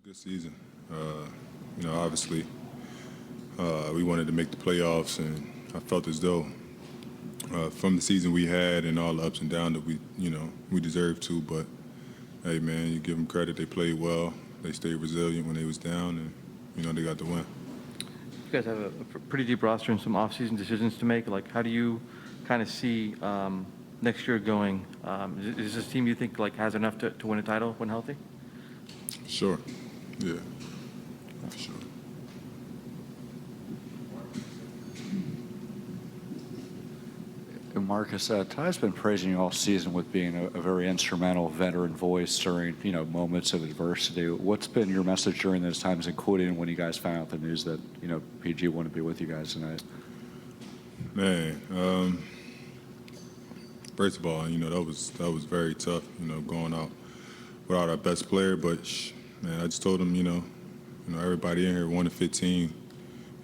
Good season. Obviously, we wanted to make the playoffs, and I felt as though from the season we had and all the ups and downs that we deserved to. But hey, man, you give them credit. They played well. They stayed resilient when they was down, and they got the win. You guys have a pretty deep roster and some off-season decisions to make. Like, how do you kind of see next year going? Is this team you think has enough to win a title when healthy? Sure. Yeah. For sure. Marcus, Ty's been praising you all season with being a very instrumental veteran voice during, moments of adversity. What's been your message during those times, including when you guys found out the news that, PG wouldn't be with you guys tonight? Man, first of all, that was very tough, going out without our best player. But, man, I just told him, everybody in here, 1 to 15,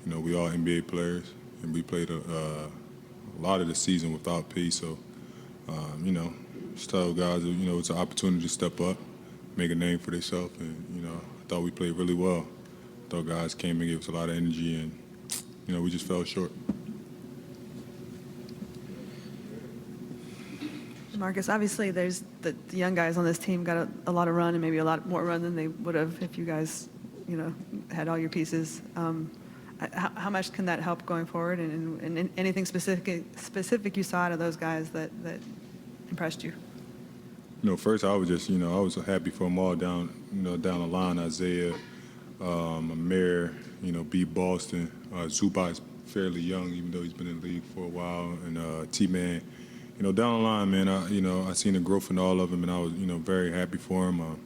we all NBA players, and we played a lot of the season without P. So, just tell guys, it's an opportunity to step up, make a name for themselves. And, I thought we played really well. I thought guys came and gave us a lot of energy, and, we just fell short. Marcus, obviously there's the young guys on this team got a lot of run, and maybe a lot more run than they would have if you guys, had all your pieces. How much can that help going forward, and anything specific you saw out of those guys that impressed you? First I was just, I was happy for them all down the line. Isaiah, Amir, B. Boston, Zubac's fairly young, even though he's been in the league for a while, and T-Man. Down the line, man, I seen the growth in all of them, and I was, very happy for him.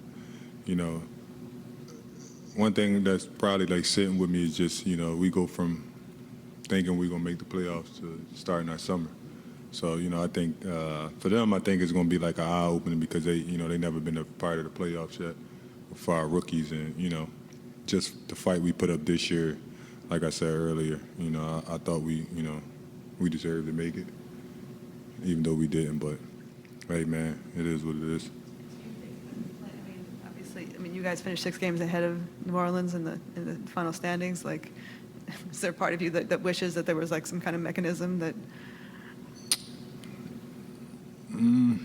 One thing that's probably sitting with me is just, we go from thinking we're gonna make the playoffs to starting our summer. So, I think for them, I think it's gonna be like an eye opening because they never been a part of the playoffs yet for our rookies, and just the fight we put up this year. Like I said earlier, I thought we deserved to make it, even though we didn't. But hey, man, it is what it is. You guys finished 6 games ahead of New Orleans in the final standings. Is there a part of you that wishes that there was some kind of mechanism that? I'm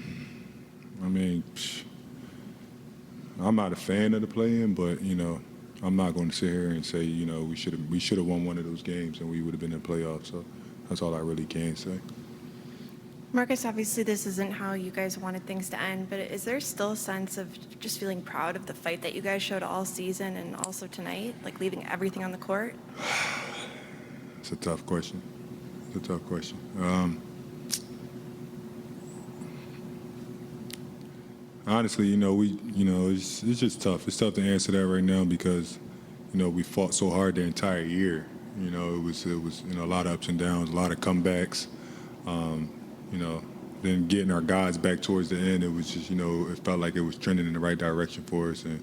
not a fan of the play-in, but I'm not going to sit here and say we should have won one of those games and we would have been in the playoffs. So that's all I really can say. Marcus, obviously this isn't how you guys wanted things to end, but is there still a sense of just feeling proud of the fight that you guys showed all season and also tonight, leaving everything on the court? It's a tough question. Honestly, it's just tough. It's tough to answer that right now because, we fought so hard the entire year. It was a lot of ups and downs, a lot of comebacks. Then getting our guys back towards the end, it was just, it felt like it was trending in the right direction for us. And,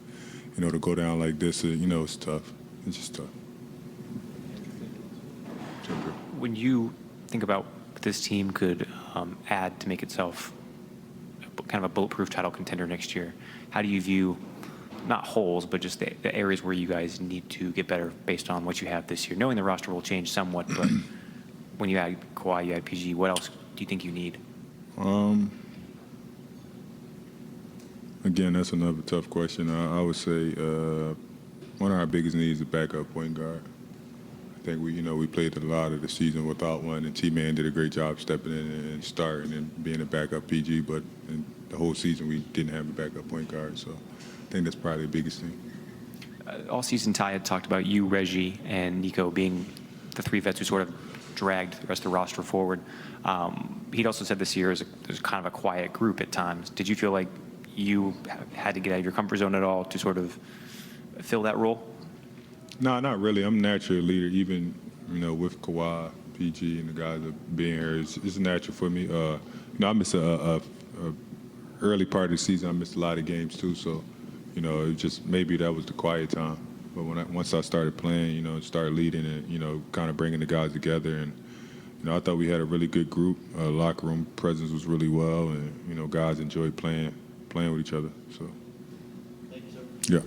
to go down like this, it's tough. It's just tough. When you think about what this team could add to make itself kind of a bulletproof title contender next year, how do you view, not holes, but just the areas where you guys need to get better based on what you have this year? Knowing the roster will change somewhat, but when you add Kawhi, you add PG, what else do you think you need? Again, that's another tough question. I would say one of our biggest needs is a backup point guard. I think we played a lot of the season without one, and T-Man did a great job stepping in and starting and being a backup PG, but in the whole season we didn't have a backup point guard, so I think that's probably the biggest thing. All season, Ty had talked about you, Reggie, and Nico being the 3 vets who sort of dragged the rest of the roster forward. He'd also said this year is kind of a quiet group at times. Did you feel like you had to get out of your comfort zone at all to sort of fill that role? No, not really. I'm naturally a leader, even with Kawhi, PG, and the guys that being here. It's natural for me. I missed a early part of the season. I missed a lot of games too. So, it just maybe that was the quiet time. But once I started playing, started leading and kind of bringing the guys together, and I thought we had a really good group. Locker room presence was really well, and guys enjoyed playing with each other. So, thank you, sir. Yeah.